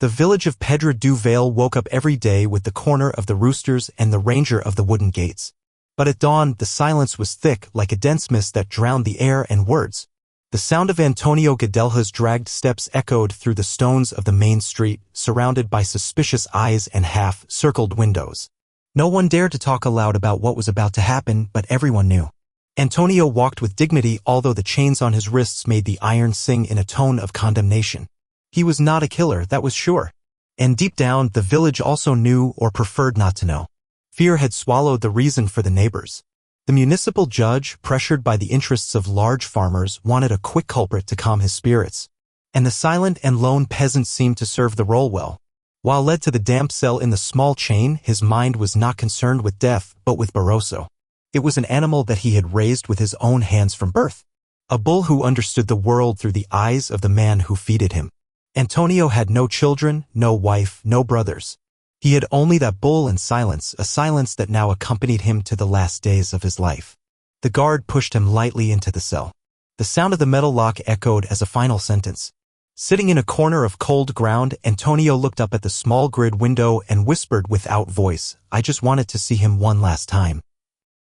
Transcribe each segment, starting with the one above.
The village of Pedra do Vale woke up every day with the corner of the roosters and the ranger of the wooden gates. But at dawn, the silence was thick like a dense mist that drowned the air and words. The sound of Antonio Gadelha's dragged steps echoed through the stones of the main street, surrounded by suspicious eyes and half-circled windows. No one dared to talk aloud about what was about to happen, but everyone knew. Antonio walked with dignity, although the chains on his wrists made the iron sing in a tone of condemnation. He was not a killer, that was sure. And deep down, the village also knew or preferred not to know. Fear had swallowed the reason for the neighbors. The municipal judge, pressured by the interests of large farmers, wanted a quick culprit to calm his spirits. And the silent and lone peasant seemed to serve the role well. While led to the damp cell in the small chain, his mind was not concerned with death, but with Barroso. It was an animal that he had raised with his own hands from birth. A bull who understood the world through the eyes of the man who feeded him. Antonio had no children, no wife, no brothers. He had only that bull and silence, a silence that now accompanied him to the last days of his life. The guard pushed him lightly into the cell. The sound of the metal lock echoed as a final sentence. Sitting in a corner of cold ground, Antonio looked up at the small grid window and whispered without voice, "I just wanted to see him one last time."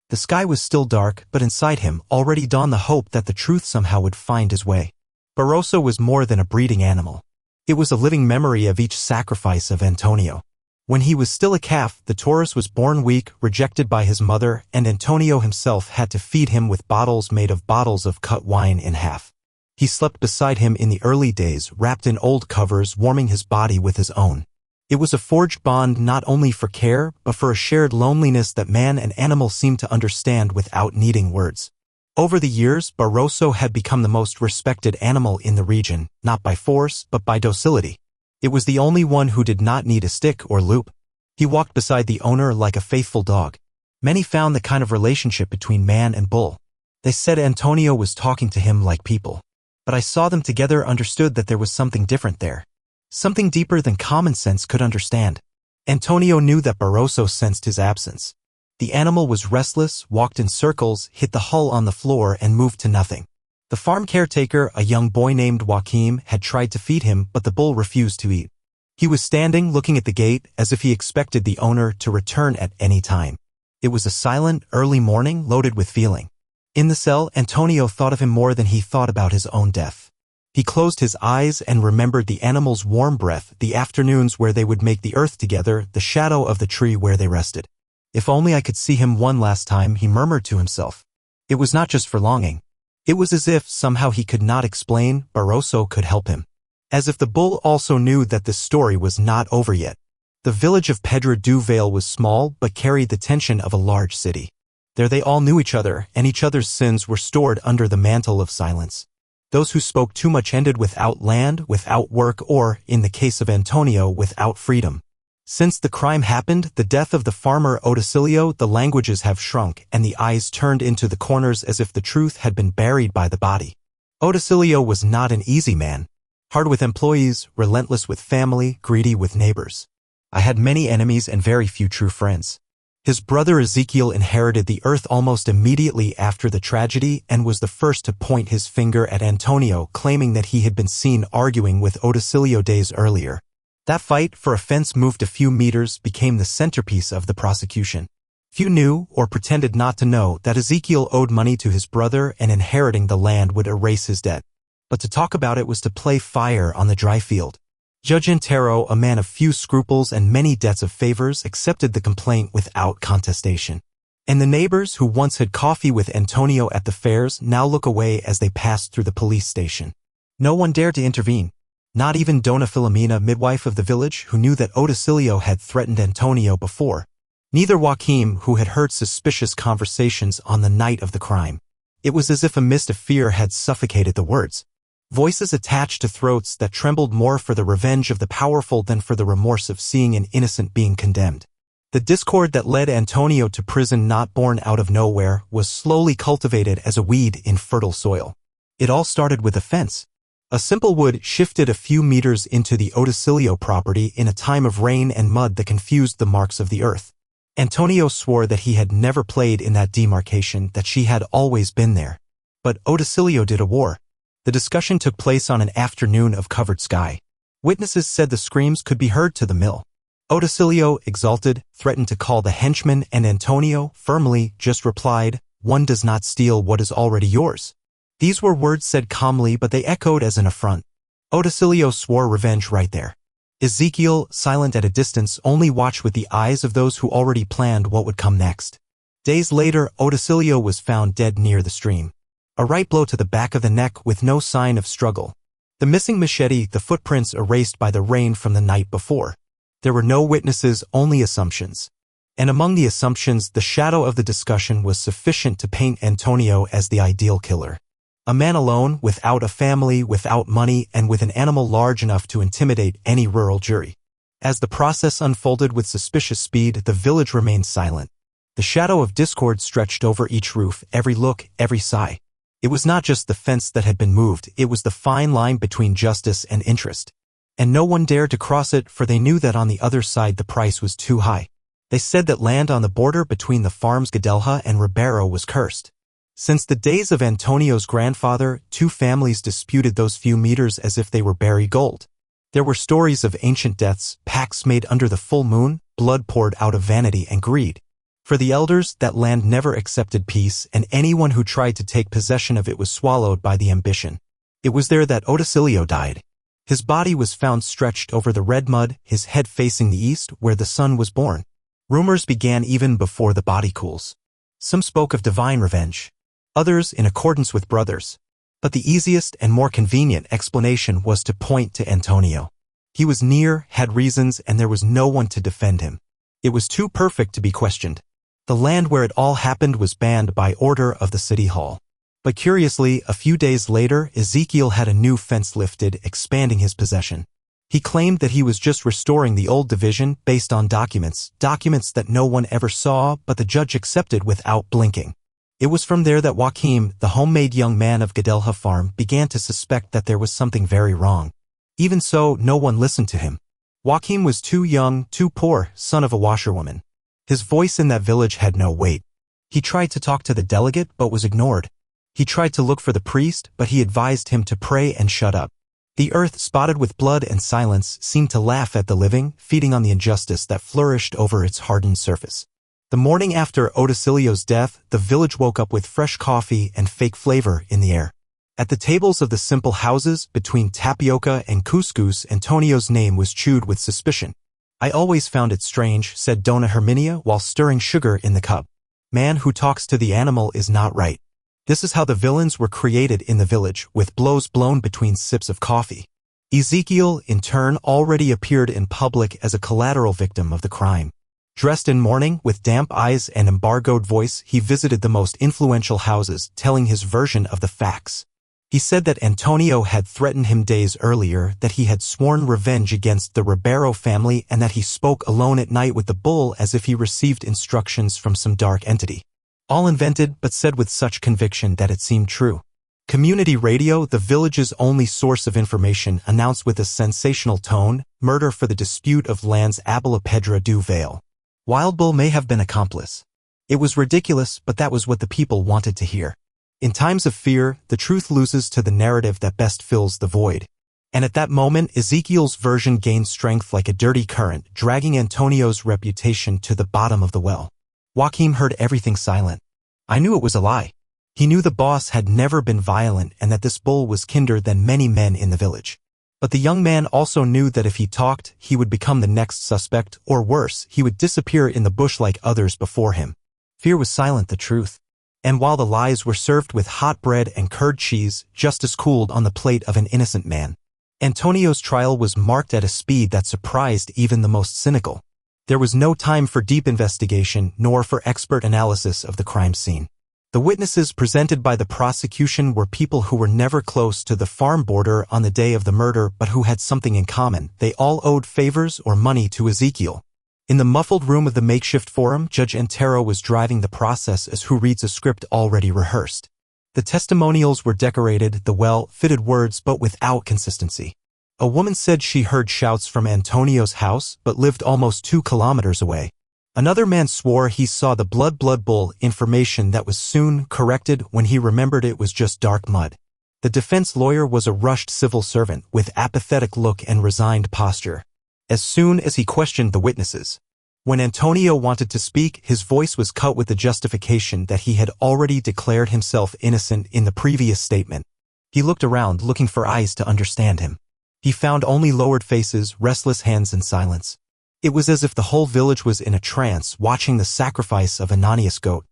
The sky was still dark, but inside him already dawned the hope that the truth somehow would find his way. Barroso was more than a breeding animal. It was a living memory of each sacrifice of Antonio. When he was still a calf, the Taurus was born weak, rejected by his mother, and Antonio himself had to feed him with bottles made of bottles of cut wine in half. He slept beside him in the early days, wrapped in old covers, warming his body with his own. It was a forged bond not only for care, but for a shared loneliness that man and animal seemed to understand without needing words. Over the years, Barroso had become the most respected animal in the region, not by force, but by docility. It was the only one who did not need a stick or loop. He walked beside the owner like a faithful dog. Many found the kind of relationship between man and bull. They said Antonio was talking to him like people. But I saw them together, understood that there was something different there. Something deeper than common sense could understand. Antonio knew that Barroso sensed his absence. The animal was restless, walked in circles, hit the hull on the floor, and moved to nothing. The farm caretaker, a young boy named Joaquim, had tried to feed him, but the bull refused to eat. He was standing, looking at the gate, as if he expected the owner to return at any time. It was a silent, early morning, loaded with feeling. In the cell, Antonio thought of him more than he thought about his own death. He closed his eyes and remembered the animal's warm breath, the afternoons where they would make the earth together, the shadow of the tree where they rested. If only I could see him one last time, he murmured to himself. It was not just for longing. It was as if, somehow he could not explain, Barroso could help him. As if the bull also knew that this story was not over yet. The village of Pedra do Vale was small, but carried the tension of a large city. There they all knew each other, and each other's sins were stored under the mantle of silence. Those who spoke too much ended without land, without work, or, in the case of Antonio, without freedom. Since the crime happened, the death of the farmer Oticilio, the languages have shrunk, and the eyes turned into the corners as if the truth had been buried by the body. Oticilio was not an easy man. Hard with employees, relentless with family, greedy with neighbors. I had many enemies and very few true friends. His brother Ezekiel inherited the earth almost immediately after the tragedy and was the first to point his finger at Antonio, claiming that he had been seen arguing with Oticilio days earlier. That fight, for a fence moved a few meters, became the centerpiece of the prosecution. Few knew, or pretended not to know, that Ezekiel owed money to his brother and inheriting the land would erase his debt. But to talk about it was to play fire on the dry field. Judge Antero, a man of few scruples and many debts of favors, accepted the complaint without contestation. And the neighbors who once had coffee with Antonio at the fairs now look away as they passed through the police station. No one dared to intervene. Not even Dona Filomena, midwife of the village, who knew that Oticilio had threatened Antonio before. Neither Joaquim, who had heard suspicious conversations on the night of the crime. It was as if a mist of fear had suffocated the words. Voices attached to throats that trembled more for the revenge of the powerful than for the remorse of seeing an innocent being condemned. The discord that led Antonio to prison, not born out of nowhere, was slowly cultivated as a weed in fertile soil. It all started with a fence. A simple wood shifted a few meters into the Oticilio property in a time of rain and mud that confused the marks of the earth. Antonio swore that he had never played in that demarcation, that she had always been there. But Oticilio did a war. The discussion took place on an afternoon of covered sky. Witnesses said the screams could be heard to the mill. Oticilio, exalted, threatened to call the henchman, and Antonio, firmly, just replied, "One does not steal what is already yours." These were words said calmly, but they echoed as an affront. Oticilio swore revenge right there. Ezekiel, silent at a distance, only watched with the eyes of those who already planned what would come next. Days later, Oticilio was found dead near the stream. A right blow to the back of the neck with no sign of struggle. The missing machete, the footprints erased by the rain from the night before. There were no witnesses, only assumptions. And among the assumptions, the shadow of the discussion was sufficient to paint Antonio as the ideal killer. A man alone, without a family, without money, and with an animal large enough to intimidate any rural jury. As the process unfolded with suspicious speed, the village remained silent. The shadow of discord stretched over each roof, every look, every sigh. It was not just the fence that had been moved, it was the fine line between justice and interest. And no one dared to cross it, for they knew that on the other side the price was too high. They said that land on the border between the farms Gadelha and Ribeiro was cursed. Since the days of Antonio's grandfather, two families disputed those few meters as if they were buried gold. There were stories of ancient deaths, pacts made under the full moon, blood poured out of vanity and greed. For the elders, that land never accepted peace, and anyone who tried to take possession of it was swallowed by the ambition. It was there that Oticilio died. His body was found stretched over the red mud, his head facing the east, where the sun was born. Rumors began even before the body cools. Some spoke of divine revenge. Others in accordance with brothers. But the easiest and more convenient explanation was to point to Antonio. He was near, had reasons, and there was no one to defend him. It was too perfect to be questioned. The land where it all happened was banned by order of the city hall. But curiously, a few days later, Ezekiel had a new fence lifted, expanding his possession. He claimed that he was just restoring the old division based on documents that no one ever saw, but the judge accepted without blinking. It was from there that Joaquim, the homemade young man of Gadelha farm, began to suspect that there was something very wrong. Even so, no one listened to him. Joaquim was too young, too poor, son of a washerwoman. His voice in that village had no weight. He tried to talk to the delegate, but was ignored. He tried to look for the priest, but he advised him to pray and shut up. The earth, spotted with blood and silence, seemed to laugh at the living, feeding on the injustice that flourished over its hardened surface. The morning after Oticilio's death, the village woke up with fresh coffee and fake flavor in the air. At the tables of the simple houses, between tapioca and couscous, Antonio's name was chewed with suspicion. "I always found it strange," said Dona Herminia while stirring sugar in the cup. "Man who talks to the animal is not right." This is how the villains were created in the village, with blows blown between sips of coffee. Ezekiel, in turn, already appeared in public as a collateral victim of the crime. Dressed in mourning, with damp eyes and embargoed voice, he visited the most influential houses, telling his version of the facts. He said that Antonio had threatened him days earlier, that he had sworn revenge against the Ribeiro family, and that he spoke alone at night with the bull as if he received instructions from some dark entity. All invented, but said with such conviction that it seemed true. Community radio, the village's only source of information, announced with a sensational tone, "Murder for the dispute of lands Abela Pedra do Vale. Wild Bull may have been accomplice." It was ridiculous, but that was what the people wanted to hear. In times of fear, the truth loses to the narrative that best fills the void. And at that moment, Ezekiel's version gained strength like a dirty current, dragging Antonio's reputation to the bottom of the well. Joaquim heard everything silent. I knew it was a lie. He knew the boss had never been violent and that this bull was kinder than many men in the village. But the young man also knew that if he talked, he would become the next suspect, or worse, he would disappear in the bush like others before him. Fear was silent, the truth. And while the lies were served with hot bread and curd cheese, justice cooled on the plate of an innocent man. Antonio's trial was marked at a speed that surprised even the most cynical. There was no time for deep investigation, nor for expert analysis of the crime scene. The witnesses presented by the prosecution were people who were never close to the farm border on the day of the murder but who had something in common. They all owed favors or money to Ezekiel. In the muffled room of the makeshift forum, Judge Antero was driving the process as who reads a script already rehearsed. The testimonials were decorated, the well-fitted words, but without consistency. A woman said she heard shouts from Antonio's house but lived almost 2 kilometers away. Another man swore he saw the blood bull, information that was soon corrected when he remembered it was just dark mud. The defense lawyer was a rushed civil servant with apathetic look and resigned posture. As soon as he questioned the witnesses, when Antonio wanted to speak, his voice was cut with the justification that he had already declared himself innocent in the previous statement. He looked around looking for eyes to understand him. He found only lowered faces, restless hands, and silence. It was as if the whole village was in a trance watching the sacrifice of an anonymous goat.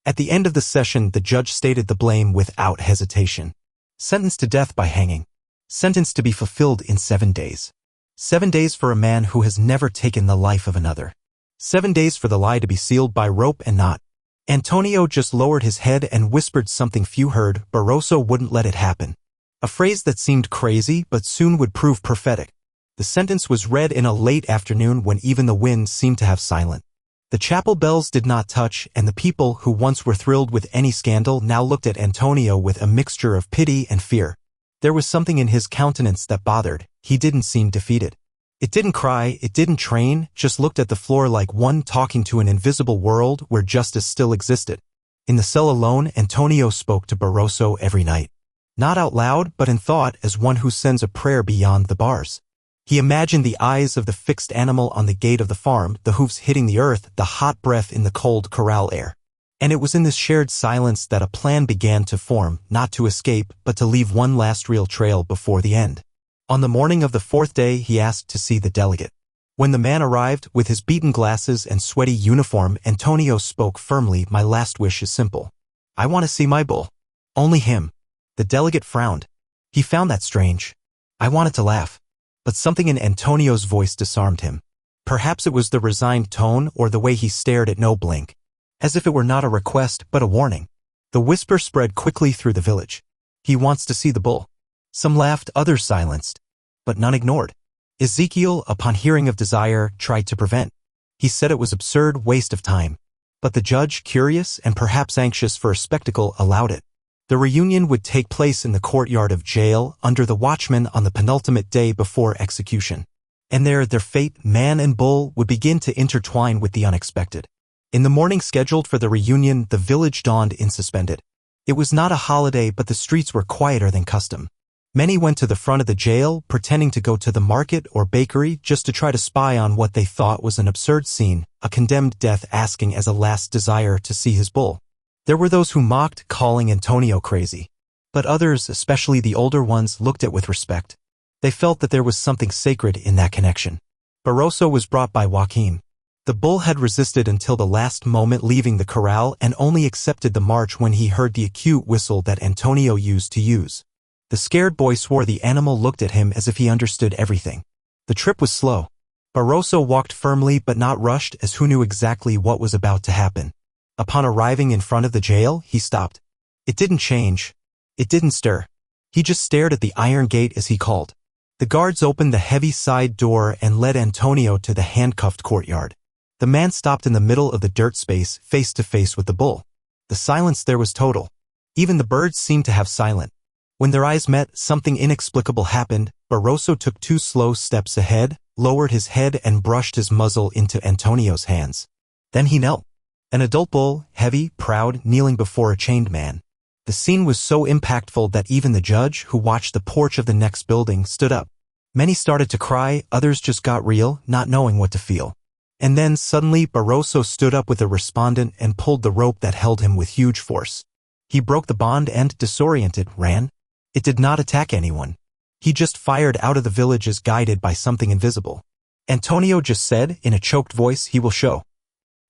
At the end of the session, the judge stated the blame without hesitation. Sentenced to death by hanging. Sentenced to be fulfilled in 7 days. 7 days for a man who has never taken the life of another. 7 days for the lie to be sealed by rope and knot. Antonio just lowered his head and whispered something few heard. Barroso wouldn't let it happen. A phrase that seemed crazy but soon would prove prophetic. The sentence was read in a late afternoon when even the wind seemed to have silent. The chapel bells did not touch, and the people who once were thrilled with any scandal now looked at Antonio with a mixture of pity and fear. There was something in his countenance that bothered. He didn't seem defeated. It didn't cry, it didn't train, just looked at the floor like one talking to an invisible world where justice still existed. In the cell alone, Antonio spoke to Barroso every night. Not out loud, but in thought, as one who sends a prayer beyond the bars. He imagined the eyes of the fixed animal on the gate of the farm, the hooves hitting the earth, the hot breath in the cold corral air. And it was in this shared silence that a plan began to form, not to escape, but to leave one last real trail before the end. On the morning of the 4th day, he asked to see the delegate. When the man arrived, with his beaten glasses and sweaty uniform, Antonio spoke firmly. "My last wish is simple. I want to see my bull. Only him." The delegate frowned. He found that strange. I wanted to laugh. But something in Antonio's voice disarmed him. Perhaps it was the resigned tone or the way he stared at no blink. As if it were not a request, but a warning. The whisper spread quickly through the village. He wants to see the bull. Some laughed, others silenced. But none ignored. Ezekiel, upon hearing of desire, tried to prevent. He said it was absurd, waste of time. But the judge, curious and perhaps anxious for a spectacle, allowed it. The reunion would take place in the courtyard of jail, under the watchman on the penultimate day before execution. And there their fate, man and bull, would begin to intertwine with the unexpected. In the morning scheduled for the reunion, the village dawned unsuspended. It was not a holiday, but the streets were quieter than custom. Many went to the front of the jail, pretending to go to the market or bakery just to try to spy on what they thought was an absurd scene, a condemned death asking as a last desire to see his bull. There were those who mocked, calling Antonio crazy. But others, especially the older ones, looked at with respect. They felt that there was something sacred in that connection. Barroso was brought by Joaquim. The bull had resisted until the last moment, leaving the corral, and only accepted the march when he heard the acute whistle that Antonio used to use. The scared boy swore the animal looked at him as if he understood everything. The trip was slow. Barroso walked firmly but not rushed, as who knew exactly what was about to happen. Upon arriving in front of the jail, he stopped. It didn't change. It didn't stir. He just stared at the iron gate as he called. The guards opened the heavy side door and led Antonio to the handcuffed courtyard. The man stopped in the middle of the dirt space, face to face with the bull. The silence there was total. Even the birds seemed to have silent. When their eyes met, something inexplicable happened. Barroso took 2 slow steps ahead, lowered his head and brushed his muzzle into Antonio's hands. Then he knelt. An adult bull, heavy, proud, kneeling before a chained man. The scene was so impactful that even the judge, who watched the porch of the next building, stood up. Many started to cry, others just got real, not knowing what to feel. And then, suddenly, Barroso stood up with a respondent and pulled the rope that held him with huge force. He broke the bond and, disoriented, ran. It did not attack anyone. He just fired out of the village as guided by something invisible. Antonio just said, in a choked voice, "He will show.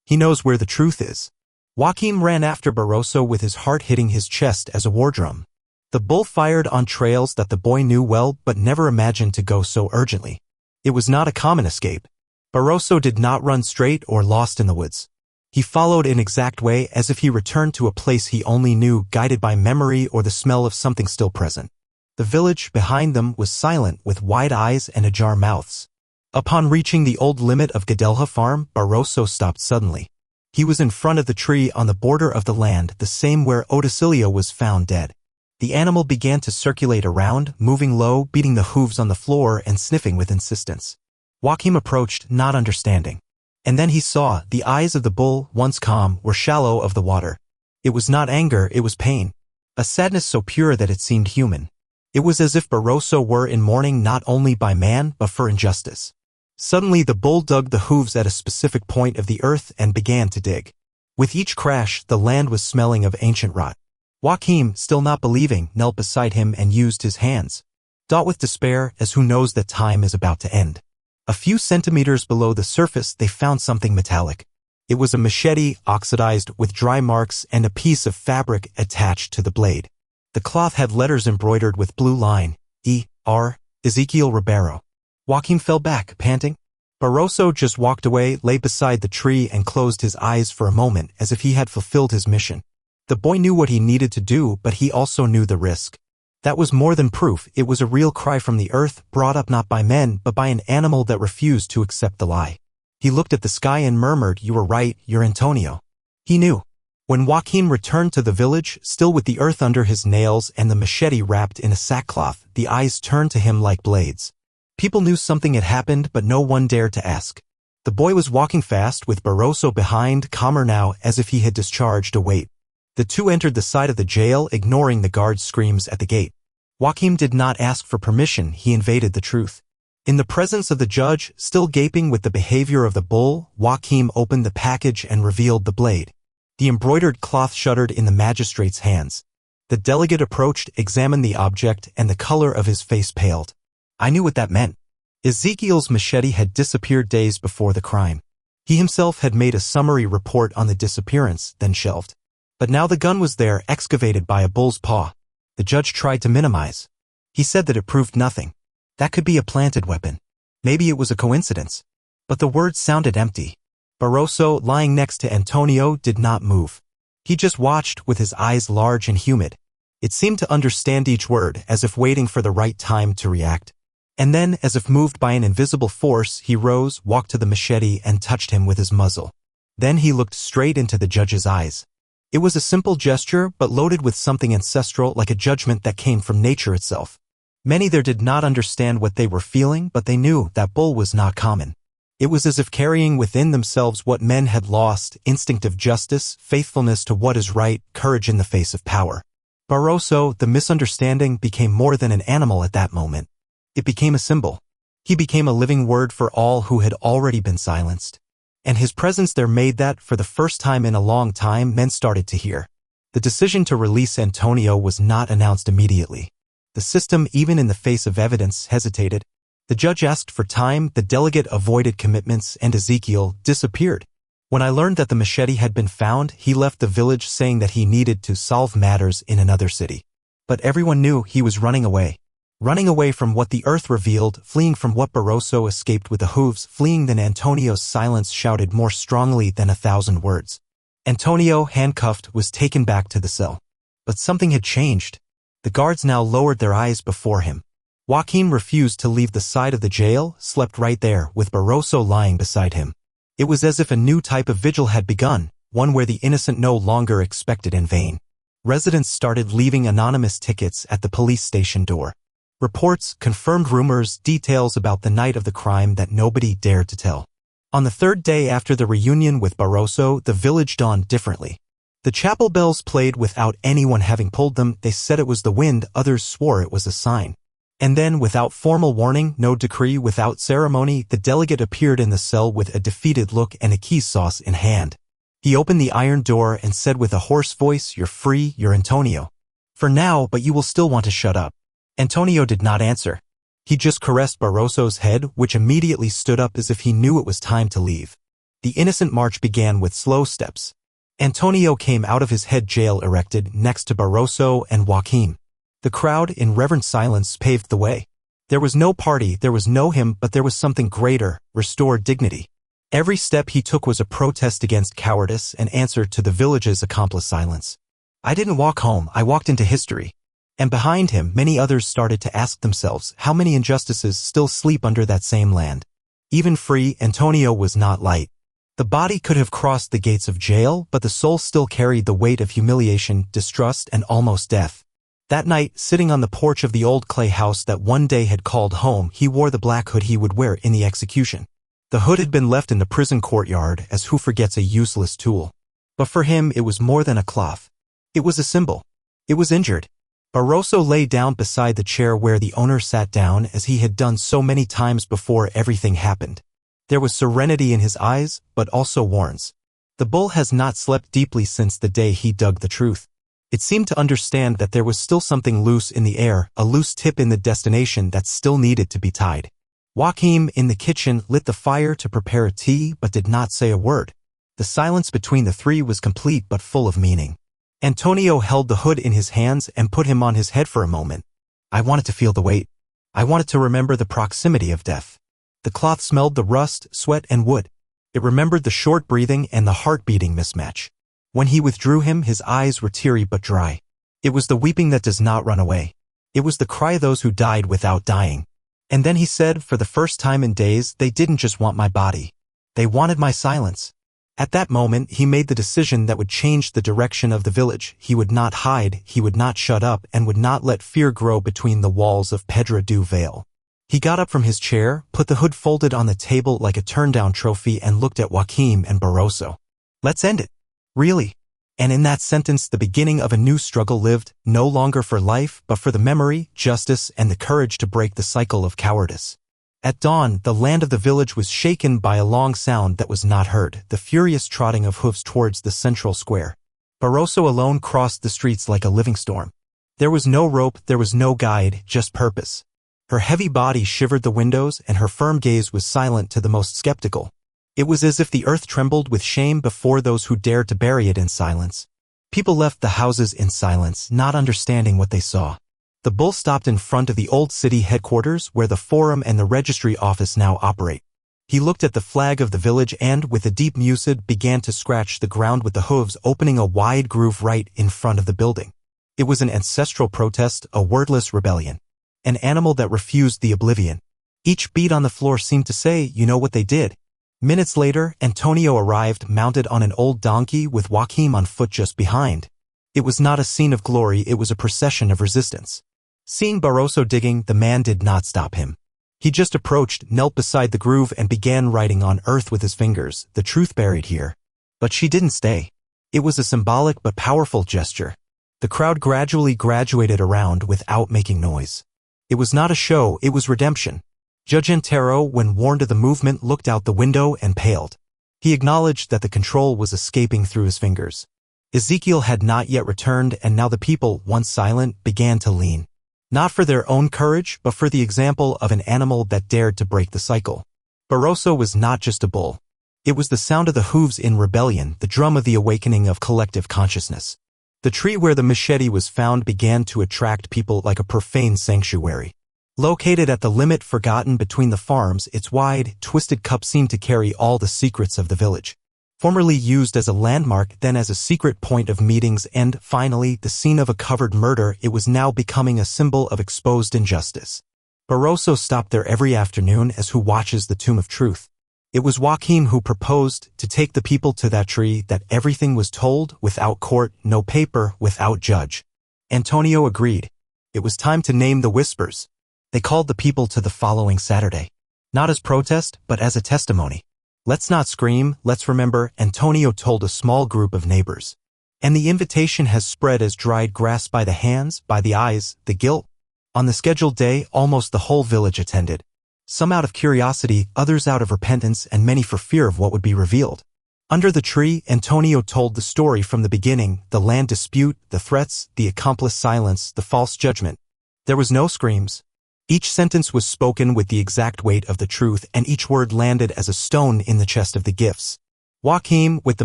He knows where the truth is." Joaquim ran after Barroso with his heart hitting his chest as a war drum. The bull fired on trails that the boy knew well but never imagined to go so urgently. It was not a common escape. Barroso did not run straight or lost in the woods. He followed an exact way, as if he returned to a place he only knew, guided by memory or the smell of something still present. The village behind them was silent, with wide eyes and ajar mouths. Upon reaching the old limit of Gadelha farm, Barroso stopped suddenly. He was in front of the tree on the border of the land, the same where Otacilio was found dead. The animal began to circulate around, moving low, beating the hooves on the floor and sniffing with insistence. Joaquim approached, not understanding. And then he saw, the eyes of the bull, once calm, were shallow of the water. It was not anger, it was pain. a sadness so pure that it seemed human. It was as if Barroso were in mourning not only by man but for injustice. Suddenly the bull dug the hooves at a specific point of the earth and began to dig. With each crash, the land was smelling of ancient rot. Joachim, still not believing, knelt beside him and used his hands, dot with despair, as who knows that time is about to end. A few centimeters below the surface they found something metallic. It was a machete, oxidized, with dry marks and a piece of fabric attached to the blade. The cloth had letters embroidered with blue line, E.R. Ezequiel Ribeiro. Joachim fell back, panting. Barroso just walked away, lay beside the tree and closed his eyes for a moment as if he had fulfilled his mission. The boy knew what he needed to do, but he also knew the risk. That was more than proof. It was a real cry from the earth, brought up not by men but by an animal that refused to accept the lie. He looked at the sky and murmured, "You were right, you're Antonio." He knew. When Joachim returned to the village, still with the earth under his nails and the machete wrapped in a sackcloth, the eyes turned to him like blades. People knew something had happened, but no one dared to ask. The boy was walking fast, with Barroso behind, calmer now, as if he had discharged a weight. The two entered the side of the jail, ignoring the guard's screams at the gate. Joachim did not ask for permission, he invaded the truth. In the presence of the judge, still gaping with the behavior of the bull, Joachim opened the package and revealed the blade. The embroidered cloth shuddered in the magistrate's hands. The delegate approached, examined the object, and the color of his face paled. I knew what that meant. Ezequiel's machete had disappeared days before the crime. He himself had made a summary report on the disappearance, then shelved. But now the gun was there, excavated by a bull's paw. The judge tried to minimize. He said that it proved nothing. That could be a planted weapon. Maybe it was a coincidence. But the words sounded empty. Barroso, lying next to Antonio, did not move. He just watched, with his eyes large and humid. It seemed to understand each word, as if waiting for the right time to react. And then, as if moved by an invisible force, he rose, walked to the machete, and touched him with his muzzle. Then he looked straight into the judge's eyes. It was a simple gesture, but loaded with something ancestral, like a judgment that came from nature itself. Many there did not understand what they were feeling, but they knew that bull was not common. It was as if carrying within themselves what men had lost: instinct of justice, faithfulness to what is right, courage in the face of power. Barroso, the misunderstanding, became more than an animal at that moment. It became a symbol. He became a living word for all who had already been silenced. And his presence there made that, for the first time in a long time, men started to hear. The decision to release Antonio was not announced immediately. The system, even in the face of evidence, hesitated. The judge asked for time, the delegate avoided commitments, and Ezequiel disappeared. When I learned that the machete had been found, he left the village saying that he needed to solve matters in another city. But everyone knew he was running away. Running away from what the earth revealed, fleeing from what Barroso escaped with the hooves, fleeing. Then Antonio's silence shouted more strongly than 1,000 words. Antonio, handcuffed, was taken back to the cell. But something had changed. The guards now lowered their eyes before him. Joachim refused to leave the side of the jail, slept right there, with Barroso lying beside him. It was as if a new type of vigil had begun, one where the innocent no longer expected in vain. Residents started leaving anonymous tickets at the police station door. Reports, confirmed rumors, details about the night of the crime that nobody dared to tell. On the third day after the reunion with Barroso, the village dawned differently. The chapel bells played without anyone having pulled them. They said it was the wind, others swore it was a sign. And then, without formal warning, no decree, without ceremony, the delegate appeared in the cell with a defeated look and a key sauce in hand. He opened the iron door and said with a hoarse voice, "You're free, you're Antonio. For now, but you will still want to shut up." Antonio did not answer. He just caressed Barroso's head, which immediately stood up as if he knew it was time to leave. The innocent march began with slow steps. Antonio came out of his head jail erected next to Barroso and Joachim. The crowd, in reverent silence, paved the way. There was no party, there was no hymn, but there was something greater: restored dignity. Every step he took was a protest against cowardice, an answer to the village's accomplice silence. I didn't walk home, I walked into history. And behind him, many others started to ask themselves how many injustices still sleep under that same land. Even free, Antonio was not light. The body could have crossed the gates of jail, but the soul still carried the weight of humiliation, distrust, and almost death. That night, sitting on the porch of the old clay house that one day had called home, he wore the black hood he would wear in the execution. The hood had been left in the prison courtyard, as who forgets a useless tool. But for him, it was more than a cloth. It was a symbol. It was injured. Barroso lay down beside the chair where the owner sat down as he had done so many times before everything happened. There was serenity in his eyes, but also warns. The bull has not slept deeply since the day he dug the truth. It seemed to understand that there was still something loose in the air, a loose tip in the destination that still needed to be tied. Joachim, in the kitchen, lit the fire to prepare a tea but did not say a word. The silence between the three was complete but full of meaning. Antonio held the hood in his hands and put him on his head for a moment. I wanted to feel the weight. I wanted to remember the proximity of death. The cloth smelled the rust, sweat, and wood. It remembered the short breathing and the heart-beating mismatch. When he withdrew him, his eyes were teary but dry. It was the weeping that does not run away. It was the cry of those who died without dying. And then he said, for the first time in days, they didn't just want my body. They wanted my silence. At that moment, he made the decision that would change the direction of the village. He would not hide, he would not shut up, and would not let fear grow between the walls of Pedra do Vale. He got up from his chair, put the hood folded on the table like a turned-down trophy, and looked at Joachim and Barroso. Let's end it. Really. And in that sentence, the beginning of a new struggle lived, no longer for life, but for the memory, justice, and the courage to break the cycle of cowardice. At dawn, the land of the village was shaken by a long sound that was not heard, the furious trotting of hoofs towards the central square. Barroso alone crossed the streets like a living storm. There was no rope, there was no guide, just purpose. Her heavy body shivered the windows, and her firm gaze was silent to the most skeptical. It was as if the earth trembled with shame before those who dared to bury it in silence. People left the houses in silence, not understanding what they saw. The bull stopped in front of the old city headquarters where the forum and the registry office now operate. He looked at the flag of the village and, with a deep mused, began to scratch the ground with the hooves, opening a wide groove right in front of the building. It was an ancestral protest, a wordless rebellion. An animal that refused the oblivion. Each beat on the floor seemed to say, you know what they did. Minutes later, Antonio arrived, mounted on an old donkey with Joachim on foot just behind. It was not a scene of glory, it was a procession of resistance. Seeing Barroso digging, the man did not stop him. He just approached, knelt beside the groove, and began writing on earth with his fingers, the truth buried here. But she didn't stay. It was a symbolic but powerful gesture. The crowd gradually graduated around without making noise. It was not a show, it was redemption. Judge Antero, when warned of the movement, looked out the window and paled. He acknowledged that the control was escaping through his fingers. Ezekiel had not yet returned, and now the people, once silent, began to lean. Not for their own courage, but for the example of an animal that dared to break the cycle. Barroso was not just a bull. It was the sound of the hooves in rebellion, the drum of the awakening of collective consciousness. The tree where the machete was found began to attract people like a profane sanctuary. Located at the limit forgotten between the farms, its wide, twisted cup seemed to carry all the secrets of the village. Formerly used as a landmark, then as a secret point of meetings, and, finally, the scene of a covered murder, it was now becoming a symbol of exposed injustice. Barroso stopped there every afternoon as who watches the tomb of truth. It was Joachim who proposed to take the people to that tree, that everything was told, without court, no paper, without judge. Antonio agreed. It was time to name the whispers. They called the people to the following Saturday. Not as protest, but as a testimony. Let's not scream, let's remember, Antonio told a small group of neighbors. And the invitation has spread as dried grass by the hands, by the eyes, the guilt. On the scheduled day, almost the whole village attended. Some out of curiosity, others out of repentance, and many for fear of what would be revealed. Under the tree, Antonio told the story from the beginning, the land dispute, the threats, the accomplice silence, the false judgment. There was no screams. Each sentence was spoken with the exact weight of the truth, and each word landed as a stone in the chest of the gifts. Joachim, with the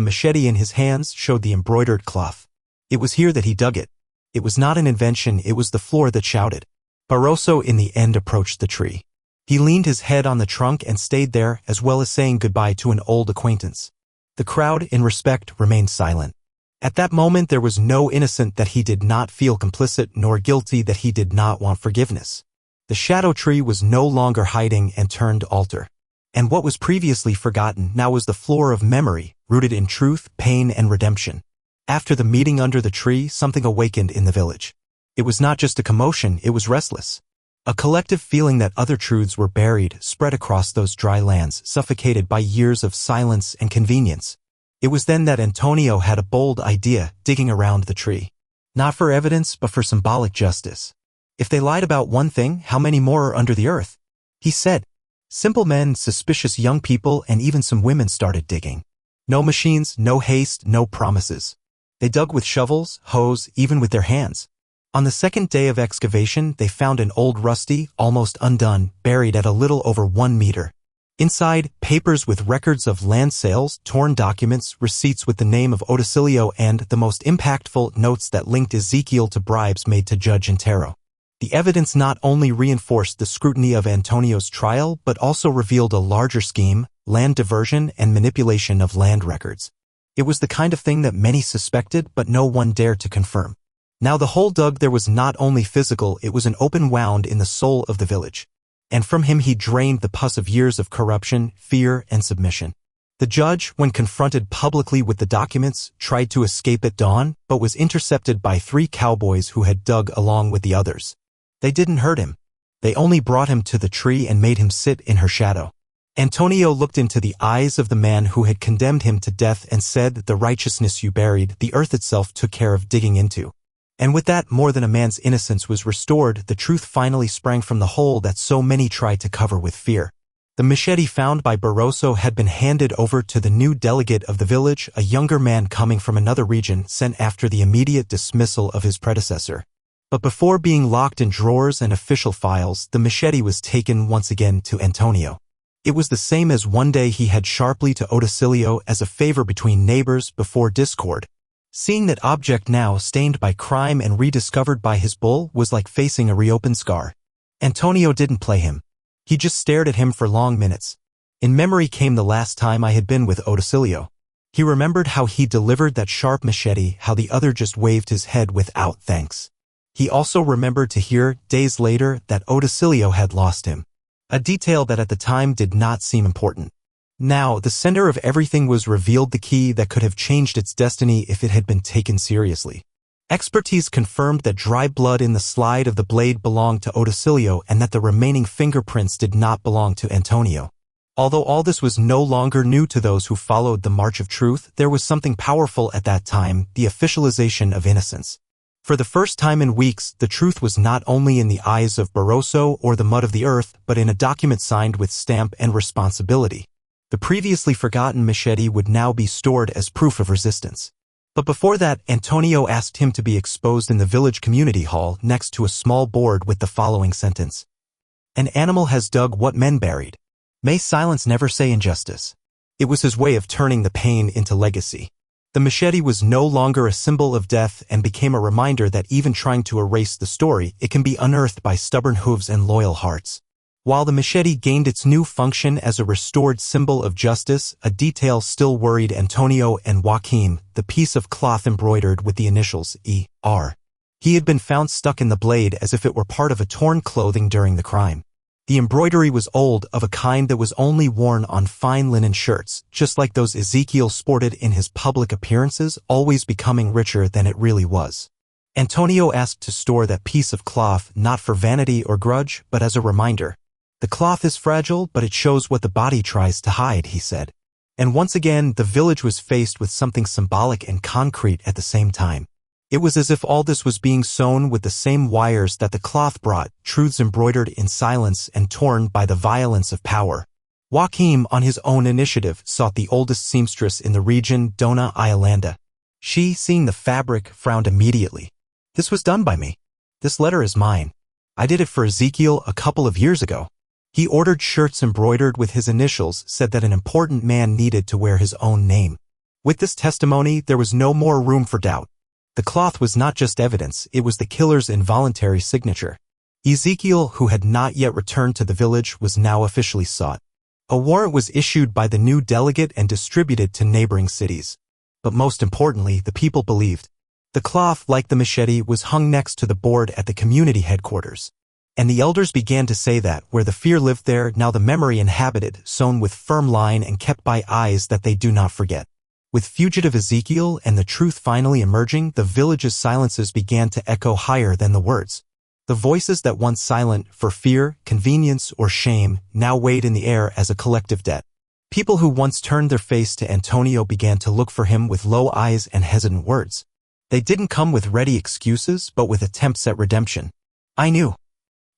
machete in his hands, showed the embroidered cloth. It was here that he dug it. It was not an invention, it was the floor that shouted. Barroso in the end approached the tree. He leaned his head on the trunk and stayed there, as well as saying goodbye to an old acquaintance. The crowd, in respect, remained silent. At that moment there was no innocent that he did not feel complicit, nor guilty that he did not want forgiveness. The shadow tree was no longer hiding and turned altar. And what was previously forgotten now was the floor of memory, rooted in truth, pain, and redemption. After the meeting under the tree, something awakened in the village. It was not just a commotion, it was restless. A collective feeling that other truths were buried, spread across those dry lands, suffocated by years of silence and convenience. It was then that Antonio had a bold idea, digging around the tree. Not for evidence, but for symbolic justice. If they lied about one thing, how many more are under the earth? He said. Simple men, suspicious young people, and even some women started digging. No machines, no haste, no promises. They dug with shovels, hoes, even with their hands. On the second day of excavation, they found an old rusty, almost undone, buried at a little over 1 meter. Inside, papers with records of land sales, torn documents, receipts with the name of Oticilio, and, the most impactful, notes that linked Ezekiel to bribes made to Judge Antero. The evidence not only reinforced the scrutiny of Antonio's trial, but also revealed a larger scheme: land diversion and manipulation of land records. It was the kind of thing that many suspected, but no one dared to confirm. Now the hole dug there was not only physical, it was an open wound in the soul of the village. And from him he drained the pus of years of corruption, fear, and submission. The judge, when confronted publicly with the documents, tried to escape at dawn, but was intercepted by 3 cowboys who had dug along with the others. They didn't hurt him. They only brought him to the tree and made him sit in her shadow. Antonio looked into the eyes of the man who had condemned him to death and said, "The righteousness you buried, the earth itself took care of digging into." And with that, more than a man's innocence was restored. The truth finally sprang from the hole that so many tried to cover with fear. The machete found by Barroso had been handed over to the new delegate of the village, a younger man coming from another region sent after the immediate dismissal of his predecessor. But before being locked in drawers and official files, the machete was taken once again to Antonio. It was the same as one day he had sharply to Oticilio as a favor between neighbors before discord. Seeing that object now stained by crime and rediscovered by his bull was like facing a reopened scar. Antonio didn't play him. He just stared at him for long minutes. In memory came the last time I had been with Oticilio. He remembered how he delivered that sharp machete, how the other just waved his head without thanks. He also remembered to hear, days later, that Oticilio had lost him. A detail that at the time did not seem important. Now, the center of everything was revealed, the key that could have changed its destiny if it had been taken seriously. Expertise confirmed that dry blood in the slide of the blade belonged to Oticilio and that the remaining fingerprints did not belong to Antonio. Although all this was no longer new to those who followed the march of truth, there was something powerful at that time: the officialization of innocence. For the first time in weeks, the truth was not only in the eyes of Barroso or the mud of the earth, but in a document signed with stamp and responsibility. The previously forgotten machete would now be stored as proof of resistance. But before that, Antonio asked him to be exposed in the village community hall next to a small board with the following sentence: "An animal has dug what men buried. May silence never say injustice." It was his way of turning the pain into legacy. The machete was no longer a symbol of death and became a reminder that even trying to erase the story, it can be unearthed by stubborn hooves and loyal hearts. While the machete gained its new function as a restored symbol of justice, a detail still worried Antonio and Joaquim: the piece of cloth embroidered with the initials E.R. He had been found stuck in the blade as if it were part of a torn clothing during the crime. The embroidery was old, of a kind that was only worn on fine linen shirts, just like those Ezekiel sported in his public appearances, always becoming richer than it really was. Antonio asked to store that piece of cloth not for vanity or grudge, but as a reminder. "The cloth is fragile, but it shows what the body tries to hide," he said. And once again, the village was faced with something symbolic and concrete at the same time. It was as if all this was being sewn with the same wires that the cloth brought, truths embroidered in silence and torn by the violence of power. Joaquim, on his own initiative, sought the oldest seamstress in the region, Dona Iolanda. She, seeing the fabric, frowned immediately. "This was done by me. This letter is mine. I did it for Ezekiel a couple of years ago. He ordered shirts embroidered with his initials, said that an important man needed to wear his own name." With this testimony, there was no more room for doubt. The cloth was not just evidence, it was the killer's involuntary signature. Ezekiel, who had not yet returned to the village, was now officially sought. A warrant was issued by the new delegate and distributed to neighboring cities. But most importantly, the people believed. The cloth, like the machete, was hung next to the board at the community headquarters. And the elders began to say that, where the fear lived there, now the memory inhabited, sewn with firm line and kept by eyes that they do not forget. With fugitive Ezekiel and the truth finally emerging, the village's silences began to echo higher than the words. The voices that once silent, for fear, convenience, or shame, now weighed in the air as a collective debt. People who once turned their face to Antonio began to look for him with low eyes and hesitant words. They didn't come with ready excuses but with attempts at redemption. I knew.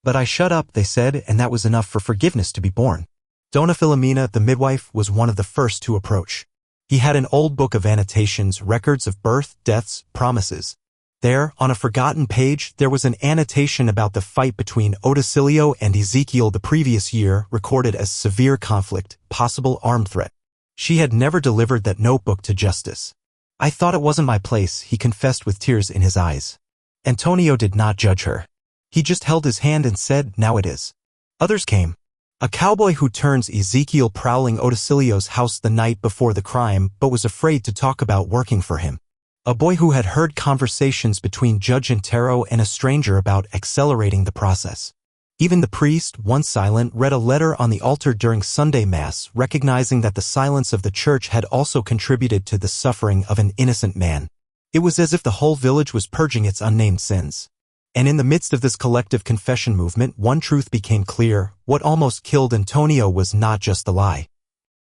But I shut up, they said, and that was enough for forgiveness to be born. Dona Filomena, the midwife, was one of the first to approach. He had an old book of annotations, records of birth, deaths, promises. There, on a forgotten page, there was an annotation about the fight between Otacilio and Ezekiel the previous year, recorded as severe conflict, possible armed threat. She had never delivered that notebook to justice. I thought it wasn't my place, he confessed with tears in his eyes. Antonio did not judge her. He just held his hand and said, now it is. Others came. A cowboy who turns Ezekiel prowling Otacilio's house the night before the crime but was afraid to talk about working for him. A boy who had heard conversations between Judge Antero and a stranger about accelerating the process. Even the priest, once silent, read a letter on the altar during Sunday Mass, recognizing that the silence of the church had also contributed to the suffering of an innocent man. It was as if the whole village was purging its unnamed sins. And in the midst of this collective confession movement, one truth became clear: what almost killed Antonio was not just the lie.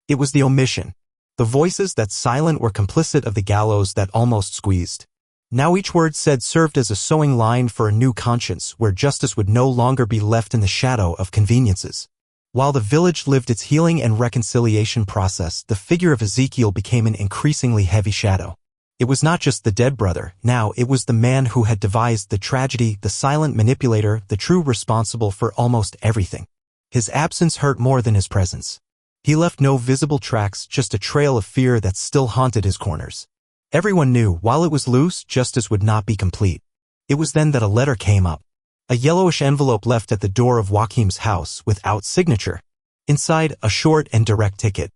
It was the omission. The voices that silent were complicit of the gallows that almost squeezed. Now each word said served as a sewing line for a new conscience, where justice would no longer be left in the shadow of conveniences. While the village lived its healing and reconciliation process, the figure of Ezekiel became an increasingly heavy shadow. It was not just the dead brother, now it was the man who had devised the tragedy, the silent manipulator, the true responsible for almost everything. His absence hurt more than his presence. He left no visible tracks, just a trail of fear that still haunted his corners. Everyone knew, while it was loose, justice would not be complete. It was then that a letter came up. A yellowish envelope left at the door of Joaquim's house, without signature. Inside, a short and direct ticket.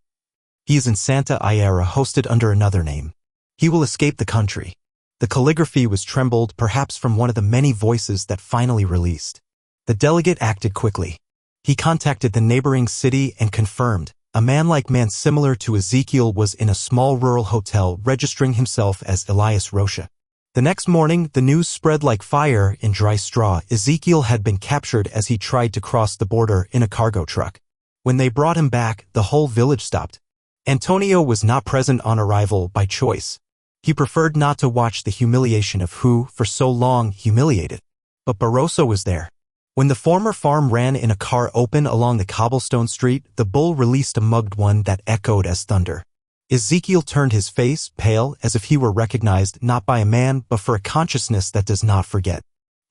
He is in Santa Iera, hosted under another name. He will escape the country. The calligraphy was trembled, perhaps from one of the many voices that finally released. The delegate acted quickly. He contacted the neighboring city and confirmed. A man-like man similar to Ezekiel was in a small rural hotel, registering himself as Elias Rocha. The next morning, the news spread like fire in dry straw. Ezekiel had been captured as he tried to cross the border in a cargo truck. When they brought him back, the whole village stopped. Antonio was not present on arrival by choice. He preferred not to watch the humiliation of who, for so long, humiliated. But Barroso was there. When the former farm ran in a car open along the cobblestone street, the bull released a mugged one that echoed as thunder. Ezekiel turned his face, pale, as if he were recognized not by a man but for a consciousness that does not forget.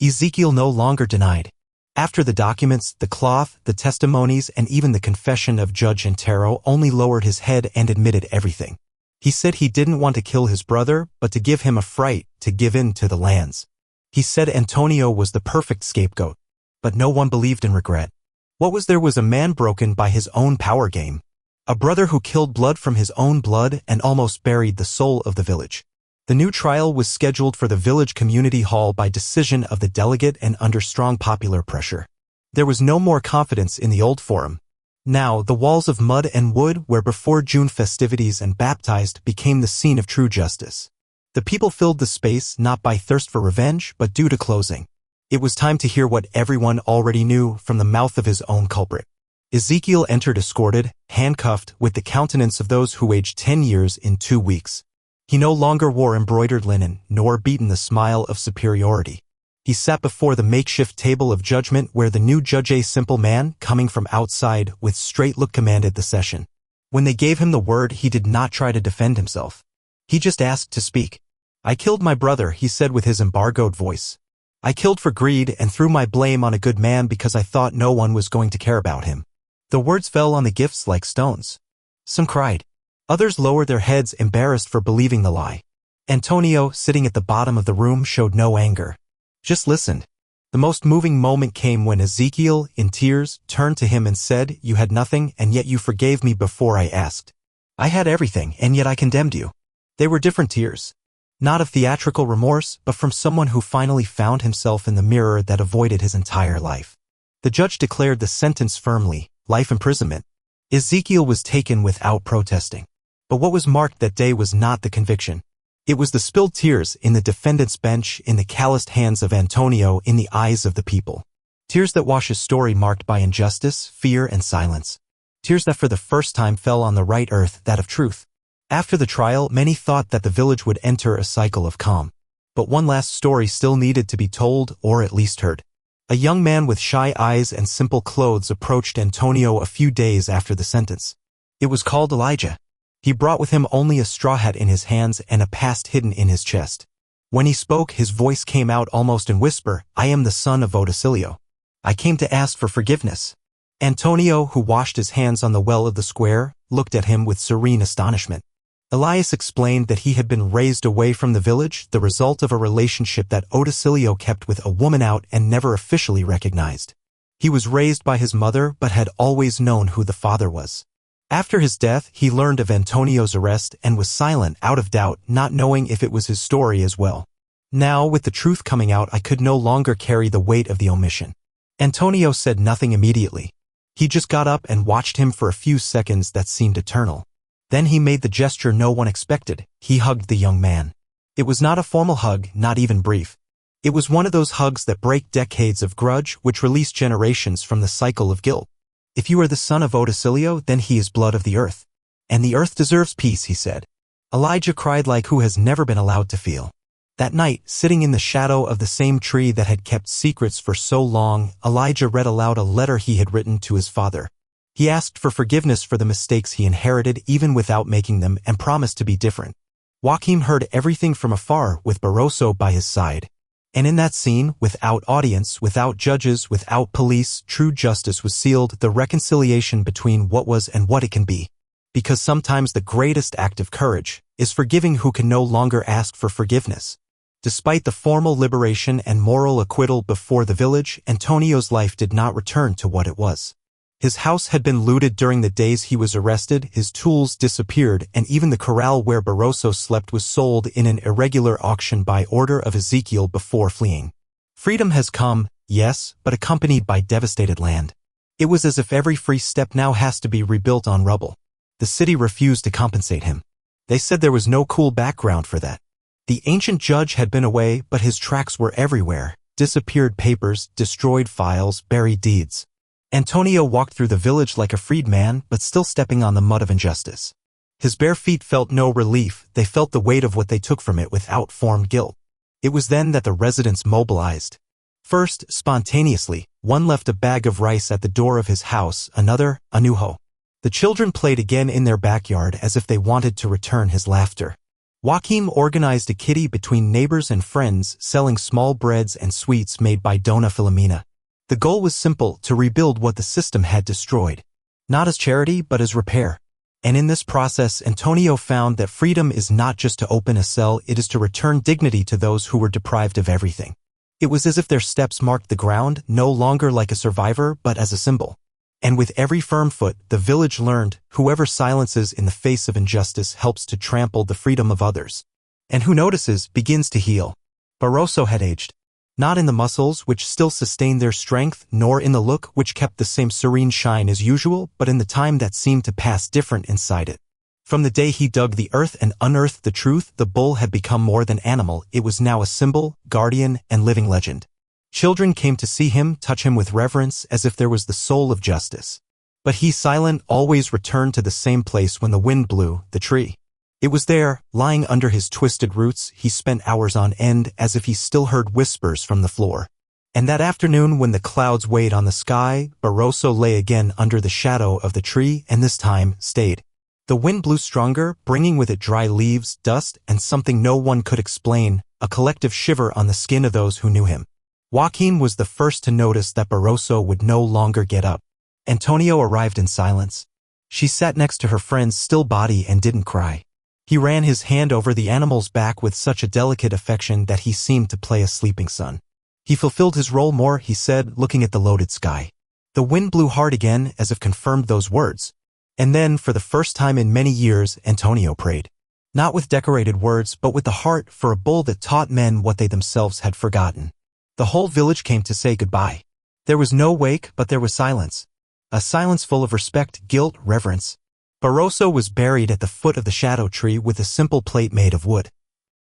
Ezekiel no longer denied. After the documents, the cloth, the testimonies, and even the confession of Judge Antero, only lowered his head and admitted everything. He said he didn't want to kill his brother, but to give him a fright, to give in to the lands. He said Antonio was the perfect scapegoat. But no one believed in regret. What was there was a man broken by his own power game. A brother who killed blood from his own blood and almost buried the soul of the village. The new trial was scheduled for the village community hall by decision of the delegate and under strong popular pressure. There was no more confidence in the old forum. Now, the walls of mud and wood, where before June festivities and baptized, became the scene of true justice. The people filled the space not by thirst for revenge, but due to closing. It was time to hear what everyone already knew from the mouth of his own culprit. Ezekiel entered escorted, handcuffed, with the countenance of those who aged 10 years in 2 weeks. He no longer wore embroidered linen, nor beaten the smile of superiority. He sat before the makeshift table of judgment where the new judge, a simple man, coming from outside, with straight look commanded the session. When they gave him the word, he did not try to defend himself. He just asked to speak. I killed my brother, he said with his embargoed voice. I killed for greed and threw my blame on a good man because I thought no one was going to care about him. The words fell on the gifts like stones. Some cried. Others lowered their heads, embarrassed for believing the lie. Antonio, sitting at the bottom of the room, showed no anger. Just listened. The most moving moment came when Ezekiel, in tears, turned to him and said, "You had nothing, and yet you forgave me before I asked. I had everything, and yet I condemned you." They were different tears. Not of theatrical remorse, but from someone who finally found himself in the mirror that avoided his entire life. The judge declared the sentence firmly, life imprisonment. Ezekiel was taken without protesting. But what was marked that day was not the conviction. It was the spilled tears in the defendant's bench, in the calloused hands of Antonio, in the eyes of the people. Tears that wash his story marked by injustice, fear, and silence. Tears that for the first time fell on the right earth, that of truth. After the trial, many thought that the village would enter a cycle of calm. But one last story still needed to be told, or at least heard. A young man with shy eyes and simple clothes approached Antonio a few days after the sentence. It was called Elijah. He brought with him only a straw hat in his hands and a past hidden in his chest. When he spoke, his voice came out almost in whisper, "I am the son of Oticilio. I came to ask for forgiveness." Antonio, who washed his hands on the well of the square, looked at him with serene astonishment. Elias explained that he had been raised away from the village, the result of a relationship that Oticilio kept with a woman out and never officially recognized. He was raised by his mother but had always known who the father was. After his death, he learned of Antonio's arrest and was silent out of doubt, not knowing if it was his story as well. Now, with the truth coming out, I could no longer carry the weight of the omission. Antonio said nothing immediately. He just got up and watched him for a few seconds that seemed eternal. Then he made the gesture no one expected. He hugged the young man. It was not a formal hug, not even brief. It was one of those hugs that break decades of grudge, which release generations from the cycle of guilt. "If you are the son of Oticilio, then he is blood of the earth. And the earth deserves peace," he said. Elijah cried like who has never been allowed to feel. That night, sitting in the shadow of the same tree that had kept secrets for so long, Elijah read aloud a letter he had written to his father. He asked for forgiveness for the mistakes he inherited even without making them and promised to be different. Joachim heard everything from afar with Barroso by his side. And in that scene, without audience, without judges, without police, true justice was sealed, the reconciliation between what was and what it can be. Because sometimes the greatest act of courage is forgiving who can no longer ask for forgiveness. Despite the formal liberation and moral acquittal before the village, Antonio's life did not return to what it was. His house had been looted during the days he was arrested, his tools disappeared, and even the corral where Barroso slept was sold in an irregular auction by order of Ezekiel before fleeing. Freedom has come, yes, but accompanied by devastated land. It was as if every free step now has to be rebuilt on rubble. The city refused to compensate him. They said there was no cool background for that. The ancient judge had been away, but his tracks were everywhere. Disappeared papers, destroyed files, buried deeds. Antonio walked through the village like a freed man, but still stepping on the mud of injustice. His bare feet felt no relief, they felt the weight of what they took from it without formed guilt. It was then that the residents mobilized. First, spontaneously, one left a bag of rice at the door of his house, another, a new hoe. The children played again in their backyard as if they wanted to return his laughter. Joachim organized a kitty between neighbors and friends, selling small breads and sweets made by Donna Filomena. The goal was simple, to rebuild what the system had destroyed. Not as charity, but as repair. And in this process, Antonio found that freedom is not just to open a cell, it is to return dignity to those who were deprived of everything. It was as if their steps marked the ground, no longer like a survivor, but as a symbol. And with every firm foot, the village learned, whoever silences in the face of injustice helps to trample the freedom of others. And who notices begins to heal. Barroso had aged. Not in the muscles, which still sustained their strength, nor in the look, which kept the same serene shine as usual, but in the time that seemed to pass different inside it. From the day he dug the earth and unearthed the truth, the bull had become more than animal, it was now a symbol, guardian, and living legend. Children came to see him, touch him with reverence, as if there was the soul of justice. But he, silent, always returned to the same place when the wind blew, the tree. It was there, lying under his twisted roots, he spent hours on end as if he still heard whispers from the floor. And that afternoon when the clouds weighed on the sky, Barroso lay again under the shadow of the tree and this time stayed. The wind blew stronger, bringing with it dry leaves, dust, and something no one could explain, a collective shiver on the skin of those who knew him. Joachim was the first to notice that Barroso would no longer get up. Antonio arrived in silence. She sat next to her friend's still body and didn't cry. He ran his hand over the animal's back with such a delicate affection that he seemed to play a sleeping son. He fulfilled his role more, he said, looking at the loaded sky. The wind blew hard again, as if confirmed those words. And then, for the first time in many years, Antonio prayed. Not with decorated words, but with the heart, for a bull that taught men what they themselves had forgotten. The whole village came to say goodbye. There was no wake, but there was silence. A silence full of respect, guilt, reverence. Barroso was buried at the foot of the shadow tree with a simple plate made of wood.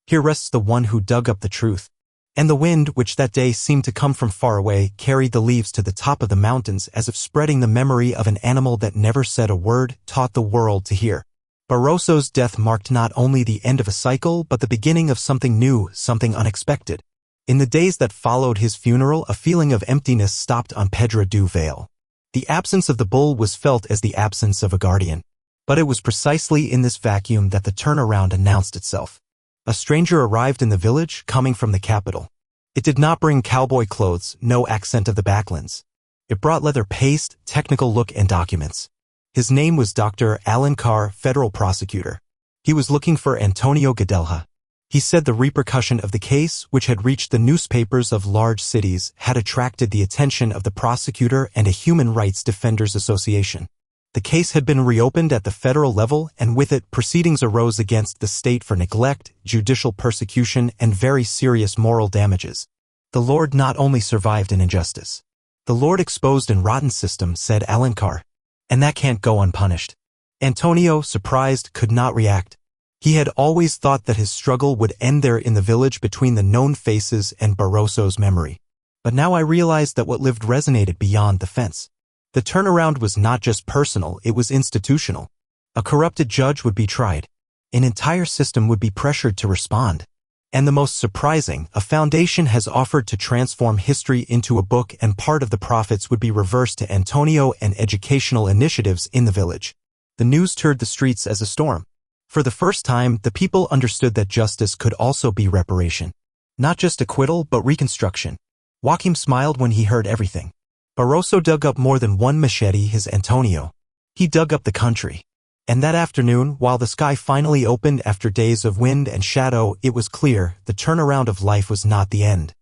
Here rests the one who dug up the truth. And the wind, which that day seemed to come from far away, carried the leaves to the top of the mountains as if spreading the memory of an animal that never said a word, taught the world to hear. Barroso's death marked not only the end of a cycle but the beginning of something new, something unexpected. In the days that followed his funeral, a feeling of emptiness stopped on Pedra do Vale. The absence of the bull was felt as the absence of a guardian. But it was precisely in this vacuum that the turnaround announced itself. A stranger arrived in the village, coming from the capital. It did not bring cowboy clothes, no accent of the backlands. It brought leather paste, technical look, and documents. His name was Dr. Alan Carr, federal prosecutor. He was looking for Antonio Gadelha. He said the repercussion of the case, which had reached the newspapers of large cities, had attracted the attention of the prosecutor and a human rights defenders association. The case had been reopened at the federal level, and with it, proceedings arose against the state for neglect, judicial persecution, and very serious moral damages. The Lord not only survived an injustice. The Lord exposed an rotten system, said Alan Carr. And that can't go unpunished. Antonio, surprised, could not react. He had always thought that his struggle would end there in the village between the known faces and Barroso's memory. But now I realized that what lived resonated beyond the fence. The turnaround was not just personal, it was institutional. A corrupted judge would be tried. An entire system would be pressured to respond. And the most surprising, a foundation has offered to transform history into a book, and part of the profits would be reversed to Antonio and educational initiatives in the village. The news toured the streets as a storm. For the first time, the people understood that justice could also be reparation. Not just acquittal, but reconstruction. Joaquim smiled when he heard everything. Barroso dug up more than one machete, his Antonio. He dug up the country. And that afternoon, while the sky finally opened after days of wind and shadow, it was clear the turnaround of life was not the end.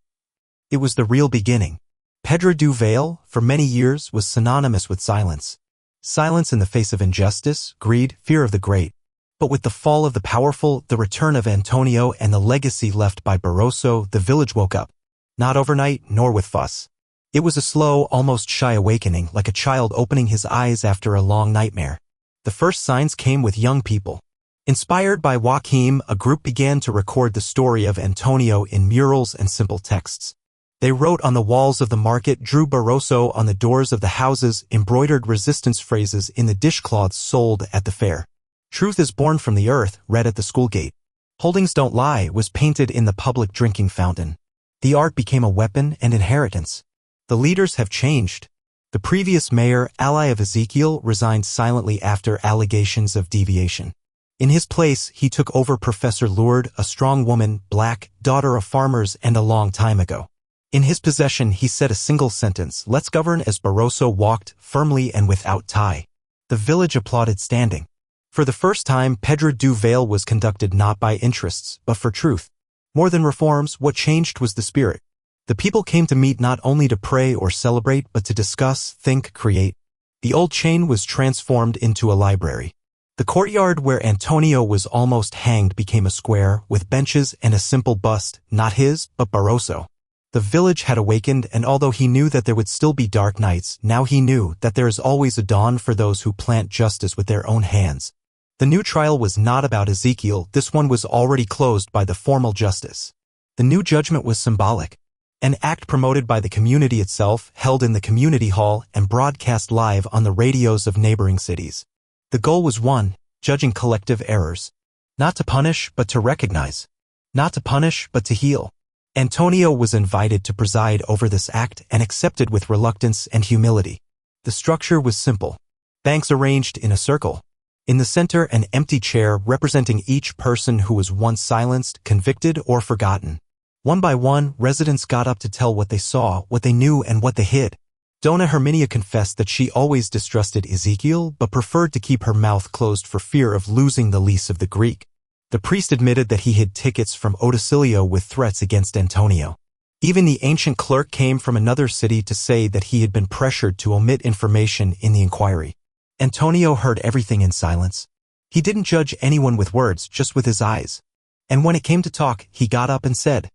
It was the real beginning. Pedra do Vale, for many years, was synonymous with silence. Silence in the face of injustice, greed, fear of the great. But with the fall of the powerful, the return of Antonio, and the legacy left by Barroso, the village woke up. Not overnight, nor with fuss. It was a slow, almost shy awakening, like a child opening his eyes after a long nightmare. The first signs came with young people. Inspired by Joaquim, a group began to record the story of Antonio in murals and simple texts. They wrote on the walls of the market, drew Barroso on the doors of the houses, embroidered resistance phrases in the dishcloths sold at the fair. Truth is born from the earth, read at the school gate. Holdings don't lie was painted in the public drinking fountain. The art became a weapon and inheritance. The leaders have changed. The previous mayor, ally of Ezekiel, resigned silently after allegations of deviation. In his place, he took over Professor Lourdes, a strong woman, black, daughter of farmers, and a long time ago. In his possession, he said a single sentence, "Let's govern," as Barroso walked, firmly and without tie. The village applauded standing. For the first time, Pedra do Vale was conducted not by interests, but for truth. More than reforms, what changed was the spirit. The people came to meet not only to pray or celebrate, but to discuss, think, create. The old chain was transformed into a library. The courtyard where Antonio was almost hanged became a square, with benches and a simple bust, not his, but Barroso. The village had awakened, and although he knew that there would still be dark nights, now he knew that there is always a dawn for those who plant justice with their own hands. The new trial was not about Ezekiel, this one was already closed by the formal justice. The new judgment was symbolic. An act promoted by the community itself, held in the community hall, and broadcast live on the radios of neighboring cities. The goal was one, judging collective errors. Not to punish, but to recognize. Not to punish, but to heal. Antonio was invited to preside over this act and accepted with reluctance and humility. The structure was simple. Banks arranged in a circle. In the center, an empty chair representing each person who was once silenced, convicted, or forgotten. One by one, residents got up to tell what they saw, what they knew, and what they hid. Dona Herminia confessed that she always distrusted Ezekiel, but preferred to keep her mouth closed for fear of losing the lease of the Greek. The priest admitted that he hid tickets from Oticilio with threats against Antonio. Even the ancient clerk came from another city to say that he had been pressured to omit information in the inquiry. Antonio heard everything in silence. He didn't judge anyone with words, just with his eyes. And when it came to talk, he got up and said,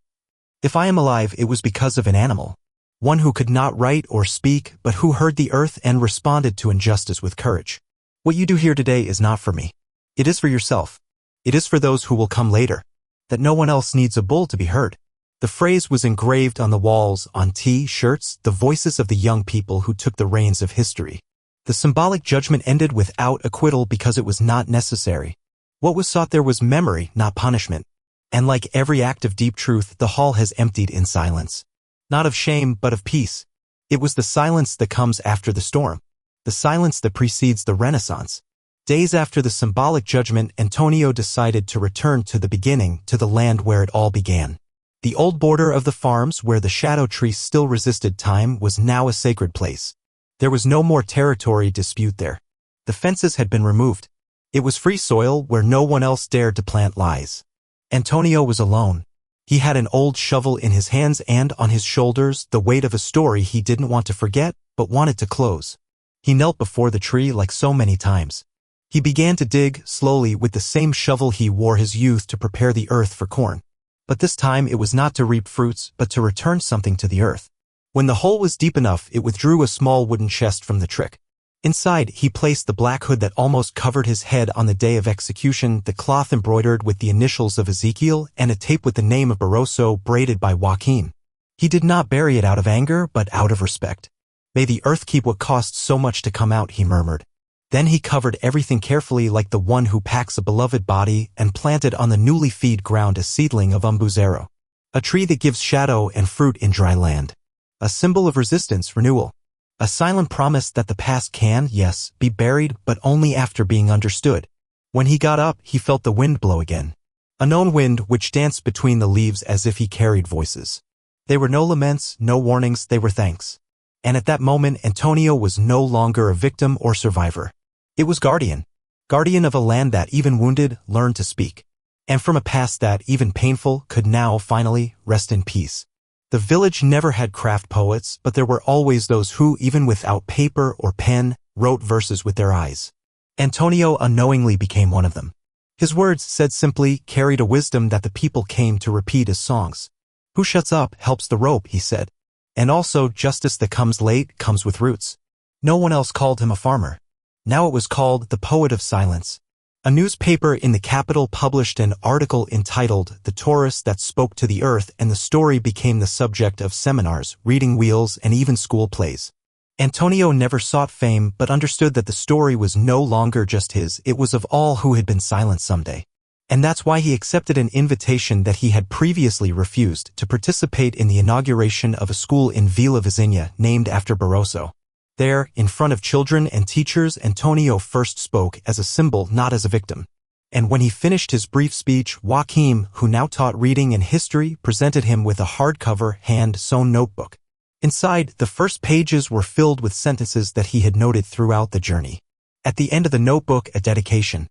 "If I am alive, it was because of an animal. One who could not write or speak, but who heard the earth and responded to injustice with courage. What you do here today is not for me. It is for yourself. It is for those who will come later. That no one else needs a bull to be heard." The phrase was engraved on the walls, on T-shirts, the voices of the young people who took the reins of history. The symbolic judgment ended without acquittal because it was not necessary. What was sought there was memory, not punishment. And like every act of deep truth, the hall has emptied in silence. Not of shame, but of peace. It was the silence that comes after the storm. The silence that precedes the Renaissance. Days after the symbolic judgment, Antonio decided to return to the beginning, to the land where it all began. The old border of the farms where the shadow tree still resisted time was now a sacred place. There was no more territory dispute there. The fences had been removed. It was free soil where no one else dared to plant lies. Antonio was alone. He had an old shovel in his hands and, on his shoulders, the weight of a story he didn't want to forget, but wanted to close. He knelt before the tree like so many times. He began to dig, slowly, with the same shovel he wore his youth to prepare the earth for corn. But this time it was not to reap fruits, but to return something to the earth. When the hole was deep enough, it withdrew a small wooden chest from the trick. Inside, he placed the black hood that almost covered his head on the day of execution, the cloth embroidered with the initials of Ezekiel, and a tape with the name of Barroso braided by Joaquin. He did not bury it out of anger, but out of respect. "May the earth keep what cost so much to come out," he murmured. Then he covered everything carefully like the one who packs a beloved body and planted on the newly feed ground a seedling of umbuzero, a tree that gives shadow and fruit in dry land. A symbol of resistance, renewal. A silent promise that the past can, yes, be buried, but only after being understood. When he got up, he felt the wind blow again. A known wind which danced between the leaves as if he carried voices. They were no laments, no warnings, they were thanks. And at that moment, Antonio was no longer a victim or survivor. It was guardian. Guardian of a land that, even wounded, learned to speak. And from a past that, even painful, could now, finally, rest in peace. The village never had craft poets, but there were always those who, even without paper or pen, wrote verses with their eyes. Antonio unknowingly became one of them. His words, said simply, carried a wisdom that the people came to repeat as songs. "Who shuts up helps the rope," he said. And also, justice that comes late comes with roots. No one else called him a farmer. Now it was called the Poet of Silence. A newspaper in the capital published an article entitled "The Taurus That Spoke to the Earth," and the story became the subject of seminars, reading wheels, and even school plays. Antonio never sought fame, but understood that the story was no longer just his, it was of all who had been silent someday. And that's why he accepted an invitation that he had previously refused, to participate in the inauguration of a school in Villa Vizinha named after Barroso. There, in front of children and teachers, Antonio first spoke as a symbol, not as a victim. And when he finished his brief speech, Joaquin, who now taught reading and history, presented him with a hardcover, hand-sewn notebook. Inside, the first pages were filled with sentences that he had noted throughout the journey. At the end of the notebook, a dedication.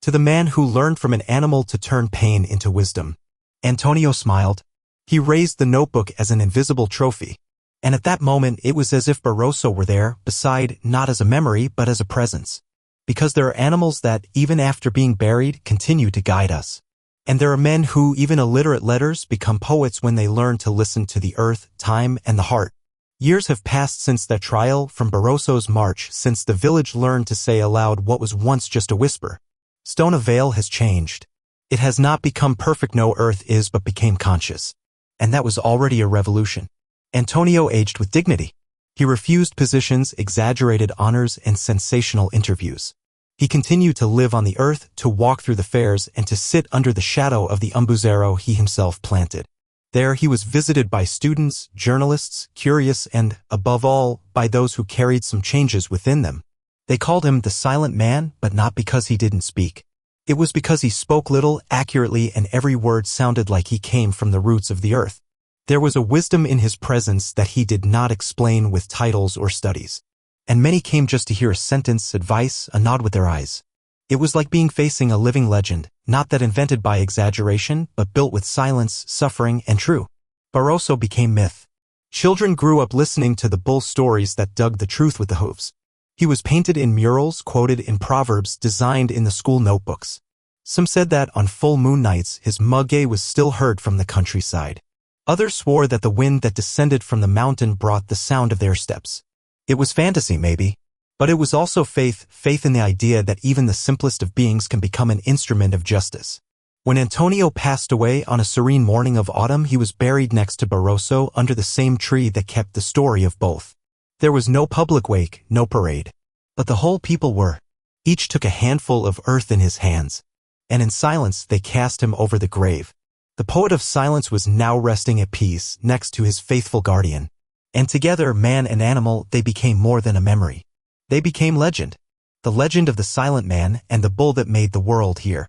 To the man who learned from an animal to turn pain into wisdom. Antonio smiled. He raised the notebook as an invisible trophy. And at that moment, it was as if Barroso were there, beside, not as a memory, but as a presence. Because there are animals that, even after being buried, continue to guide us. And there are men who, even illiterate letters, become poets when they learn to listen to the earth, time, and the heart. Years have passed since that trial, from Barroso's march, since the village learned to say aloud what was once just a whisper. Stone of Vale has changed. It has not become perfect, no earth is, but became conscious. And that was already a revolution. Antonio aged with dignity. He refused positions, exaggerated honors, and sensational interviews. He continued to live on the earth, to walk through the fairs, and to sit under the shadow of the umbuzero he himself planted. There he was visited by students, journalists, curious, and, above all, by those who carried some changes within them. They called him the silent man, but not because he didn't speak. It was because he spoke little, accurately, and every word sounded like he came from the roots of the earth. There was a wisdom in his presence that he did not explain with titles or studies. And many came just to hear a sentence, advice, a nod with their eyes. It was like being facing a living legend, not that invented by exaggeration, but built with silence, suffering, and true. Barroso became myth. Children grew up listening to the bull stories that dug the truth with the hooves. He was painted in murals, quoted in proverbs, designed in the school notebooks. Some said that, on full moon nights, his mugge was still heard from the countryside. Others swore that the wind that descended from the mountain brought the sound of their steps. It was fantasy, maybe. But it was also faith in the idea that even the simplest of beings can become an instrument of justice. When Antonio passed away on a serene morning of autumn, he was buried next to Barroso under the same tree that kept the story of both. There was no public wake, no parade. But the whole people were. Each took a handful of earth in his hands. and in silence they cast him over the grave. The poet of silence was now resting at peace next to his faithful guardian. And together, man and animal, they became more than a memory. They became legend. The legend of the silent man and the bull that made the world hear.